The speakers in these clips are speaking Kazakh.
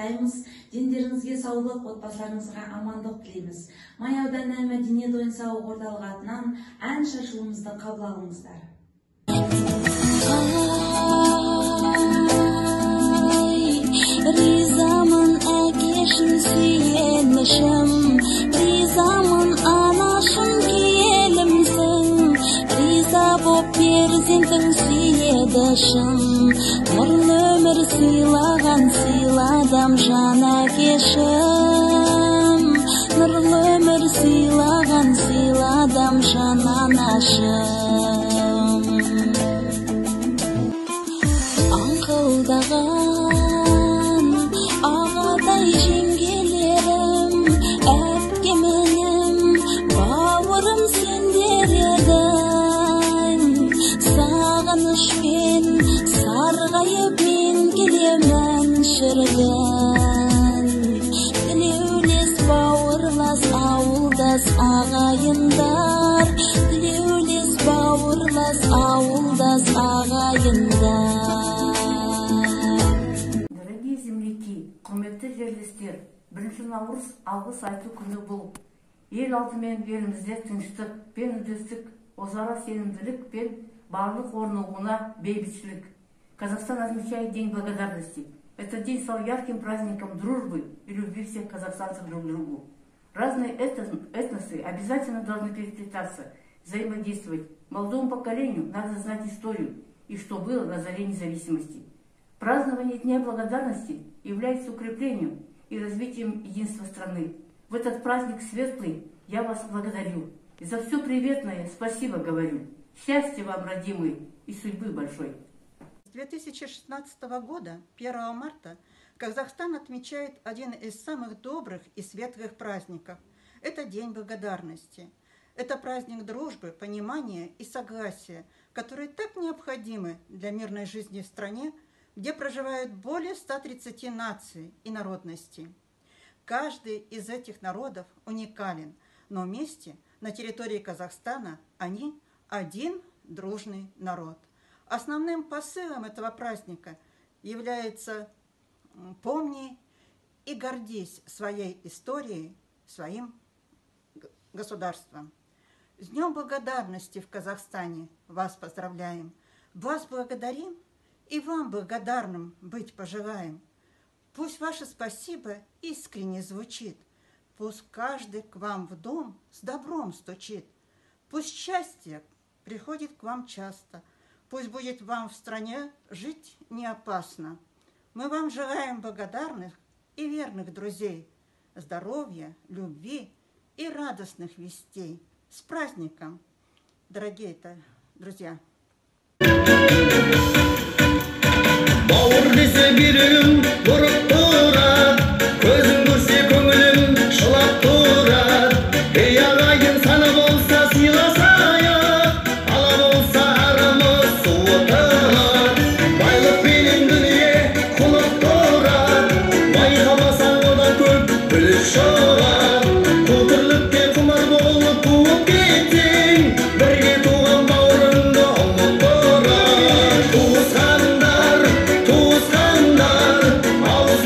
куттуктайбыз. Дендеріңізге саулық, отбасыларыңызга амандық тілейміз. Май ауданы мәдениет ойын сауық орталығы атынан ән шашуымызды қабыл алыңыздар. Ризамын әкешін сүйенішім, ризамын анашым келімсің, риза боп перзентің сүйедішім, нұрлы өмір сыйлаған сыйладам жан әкешім, нұрлы өмір сыйлаған сыйладам жан анашым. Аңқылдаған ағадай жеңгелерім, әпкемінім, бауырым сендер едің. Сағынышпен сарғайып мен келемін шіргін. Тілеулес бауырлас ауылдас ағайындар, тілеулес бауырлас ауылдас ағайындар. Құрметті жерлестер, 1 наурыз алғыс айту күні бұл. Ел алдымен елімізде тыныштық пен үндестік, өзара сенімділік пен барлық орнығуына бейбітшілік. Казахстан отмечает День благодарности. Этот день стал ярким праздником дружбы и любви всех казахстанцев друг к другу. Разные этносы обязательно должны переплетаться, взаимодействовать. Молодому поколению надо знать историю и что было на заре независимости. Празднование Дня благодарности является укреплением и развитием единства страны. В этот праздник светлый я вас благодарю. И за все приветное спасибо говорю. Счастья вам, родимые, и судьбы большой. С 2016 года, 1 марта, Казахстан отмечает один из самых добрых и светлых праздников. Это День благодарности. Это праздник дружбы, понимания и согласия, которые так необходимы для мирной жизни в стране, где проживают более 130 наций и народностей. Каждый из этих народов уникален, но вместе на территории Казахстана они один дружный народ. Основным посылом этого праздника является «Помни и гордись своей историей, своим государством». С Днем благодарности в Казахстане вас поздравляем, вас благодарим и вам благодарным быть пожелаем. Пусть ваше спасибо искренне звучит, пусть каждый к вам в дом с добром стучит, пусть счастье приходит к вам часто, пусть будет вам в стране жить не опасно. Мы вам желаем благодарных и верных друзей, здоровья, любви и радостных вестей. С праздником, дорогие друзья! Бауыр десе бүйрегім бұрып тұрар, көзің көрсе көңілің шылап тұрар. Ей ағайын саны болса сыйласайық, ала болса арамыз суытар. Байлық пенен дүние құлып тұрар, байқамасаң одан көп бүлік шығар. Қу тірлікке құмар болып туып кетсең, бірге туған бауырыңды ұмыт тұрар. Туысқандар, ауыз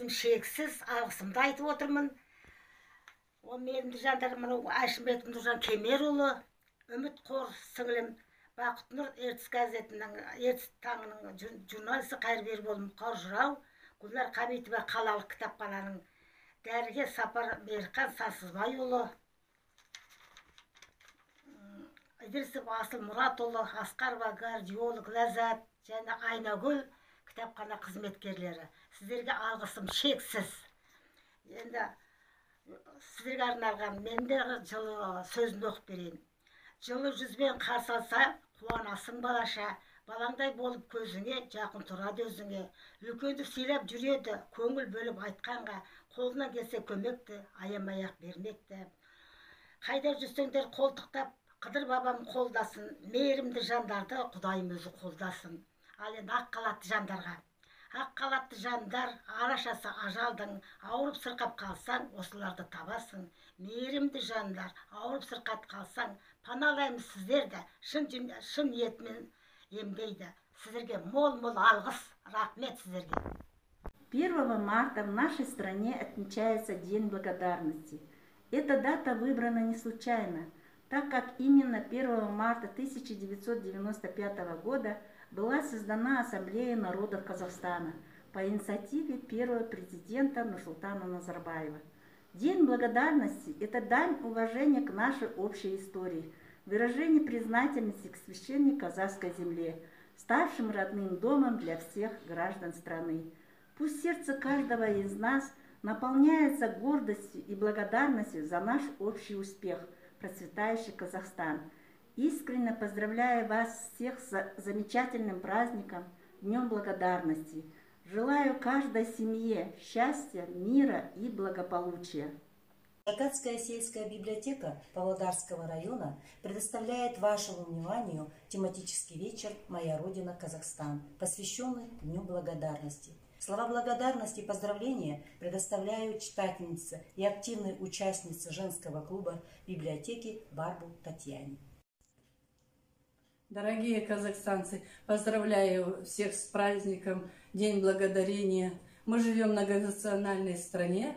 алғысым шексіз, алғысымды айтып отырмын. Ол менің жандарым Әшімбет Нұржан Кемерұлы, үмітқор сіңілім Бақытнұр ертіс газетінің ертіс таңының журналисі Қайырбербол Мұқар Жырау, Гүлнар Қабитова қалалық кітапхананың дәрігер Сапар Берқан Сансызбайұлы, Идрисов Асыл Мұратұлы, Асқарова кардиолог Ләззат және Айнагүл кітапхана қызметкерлері. Сіздерге алғысым шексіз. Енді сіздерге арналған менде жылы сөзімді оқып берейін. Жылы жүзбен қарсы алса, қуанасың балаша, балаңдай болып көзіңе, жақын тұрады өзіңе. Үлкенді сыйлап жүреді, көңіл бөліп айтқанға, қолынан келсе көмекті, аямай-ақ бермекті. Қайда жүрсеңдер қолтықтап, Қыдыр бабам қолдасын, мейірімді жандарды Құдайым өзі қолдасын. Ал енді ақ қалатты жандарға. Ақ қалатты жандар, арашасы ажалдың, ауырып сырқап қалсаң, осыларды табасың. Мейірімді жандар, ауырып сырқап қалсаң, паналаймыз сіздерді, шын ниетімен емдейді. Сіздерге мол-мол алғыс, рахмет сіздерге. 1 марта в нашей стране отмечается День благодарности. Эта дата выбрана не случайно, так как именно 1 марта 1995 года была создана Ассамблея народов Казахстана по инициативе первого президента Нурсултана Назарбаева. День благодарности – это дань уважения к нашей общей истории, выражение признательности к священной казахской земле, ставшим родным домом для всех граждан страны. Пусть сердце каждого из нас наполняется гордостью и благодарностью за наш общий успех, процветающий Казахстан. Искренне поздравляю вас всех с замечательным праздником, Днем Благодарности. Желаю каждой семье счастья, мира и благополучия. Закатская сельская библиотека Павлодарского района предоставляет вашему вниманию тематический вечер «Моя Родина, Казахстан», посвященный Дню Благодарности. Слова благодарности и поздравления предоставляю читательнице и активной участнице женского клуба библиотеки Барбу Татьяне. Дорогие казахстанцы, поздравляю всех с праздником День Благодарения. Мы живем в многонациональной стране,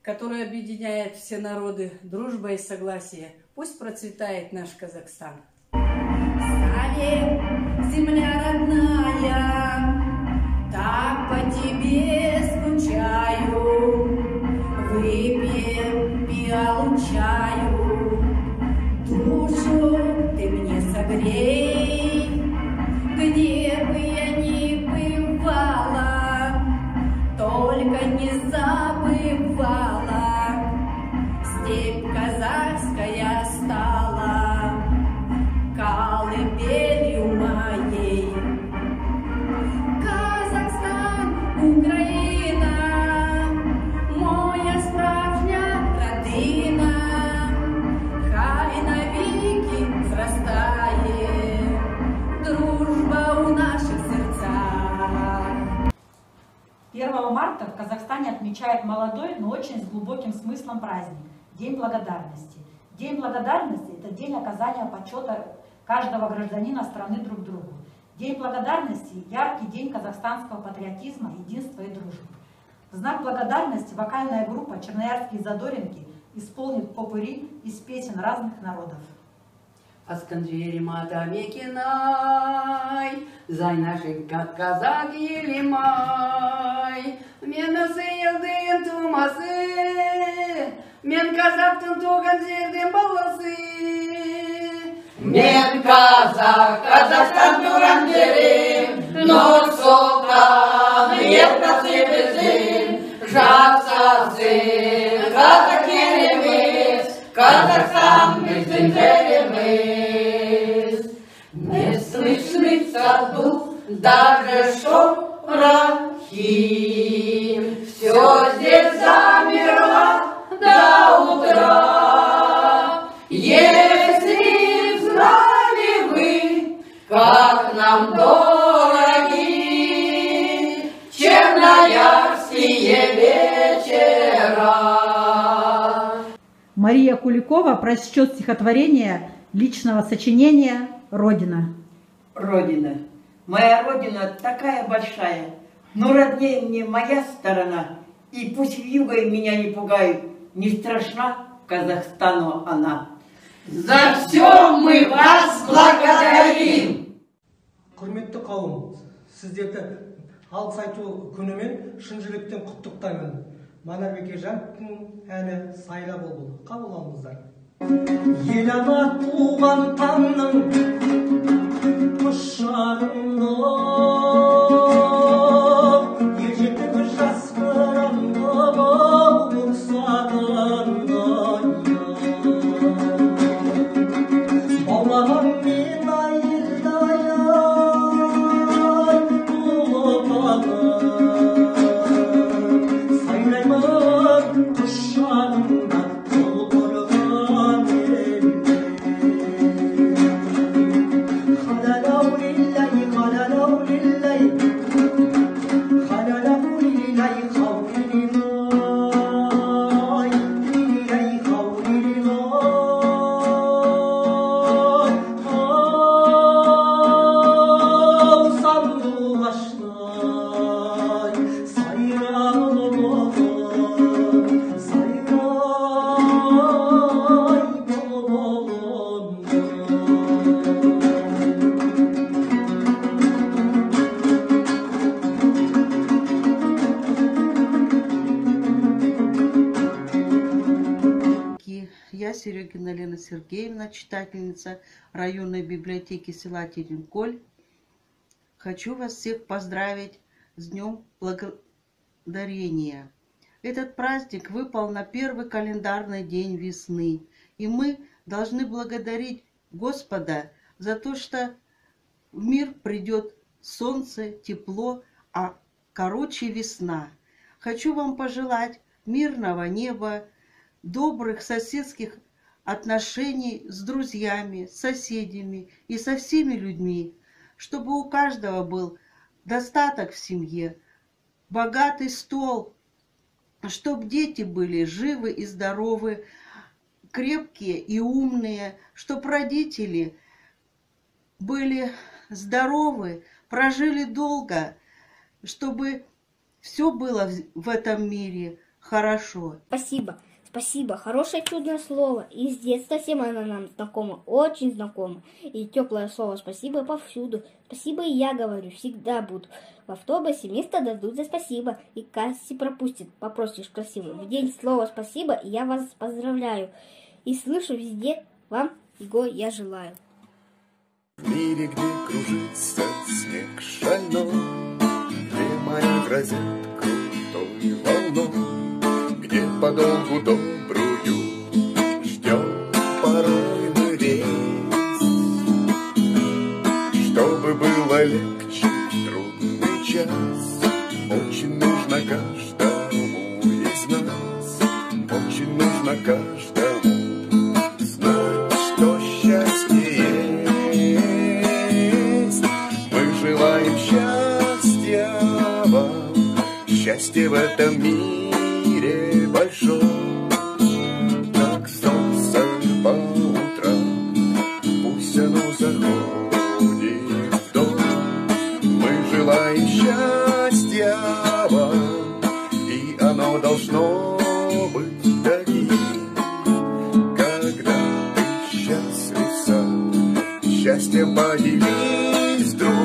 которая объединяет все народы дружбой и согласием. Пусть процветает наш Казахстан. Земля родная, так по тебе скучаю, выпей пиалу чаю, душу ты мне согрей, где бы я ни бывала, только не забывала, степь казахская стала колыбелью моей. Казахстан, Украина, моя справжня родина, хай навіки зростає дружба у наших сердцах. 1 марта в Казахстане отмечают молодой, но очень с глубоким смыслом праздник – День благодарности. День благодарности – это день оказания почета каждого гражданина страны друг другу. День благодарности – яркий день казахстанского патриотизма, единства и дружбы. В знак благодарности вокальная группа «Черноярские задоринки» исполнит попурри из песен разных народов. Асканджери Матамекинай, Зайнашин как казак елимай, Мен ысыйылдын тумасы, Мен казактын туған жерден баласы. Мен казак, Казахстан туған жерім, Нұр-Сұлтан, ертасы біздің, жатсасын, қазақ еліміз, Казахстан біздің жеріміз. Не слышится дух, даже шорохи, все здесь замерло до утра. Если знали вы, как нам дороги черноярские вечера. Мария Куликова прочтет стихотворение личного сочинения «Родина». Родина. Моя родина такая большая, Но роднее мне моя сторона, и пусть вьюгой меня не пугают, не страшна Казахстану она. За все мы вас благодарим! Құрметті қауым, сіздерді алғыс айту күнімен шын жүректен құттықтаймын. Манарбек Ержановтың әні «Сайла бол». Қабыл алыңыздар. Ел ана туған таңның құшағында, ел жетігі жас қыранға бауыр сағында, баулаған мен айырдай сайлаймын құшағында толқырған елде. Халалау лиллай, халалау лиллай, халалау лиллай, хаулилай, лиллай, хаулилай. Ау сандуғаштай, сайралым, сайрай болым. Я, Серегина Лена Сергеевна, читательница районной библиотеки села Теренколь. Хочу вас всех поздравить с Днем Благодарения. Этот праздник выпал на первый календарный день весны, и мы должны благодарить Господа за то, что в мир придет солнце, тепло, а короче весна. Хочу вам пожелать мирного неба, добрых соседских отношений с друзьями, с соседями и со всеми людьми, чтобы у каждого был достаток в семье, богатый стол, чтобы дети были живы и здоровы, крепкие и умные, чтобы родители были здоровы, прожили долго, чтобы все было в этом мире хорошо. Спасибо. Спасибо, хорошее чудное слово. И с детства всем оно нам знакомо, очень знакомо. И теплое слово спасибо повсюду. Спасибо и я говорю, всегда буду. В автобусе место дадут за спасибо. И кассе пропустит, попросишь красиво. В день слова спасибо, и я вас поздравляю. И слышу везде, вам его я желаю. В мире, где кружится снег шальной, где мои грозят крутой волной, где подолгу добрую ждем порой мы рейс, чтобы было легче трудный час. Очень нужно каждому из нас, очень нужно каждому знать, что счастье есть. Мы желаем счастья вам, счастье в этом мире большой, как солнце по утрам, пусть оно заходит в дом. Мы желаем счастья вам, и оно должно быть таким, когда ты счастлив сам, счастьем поделись друг.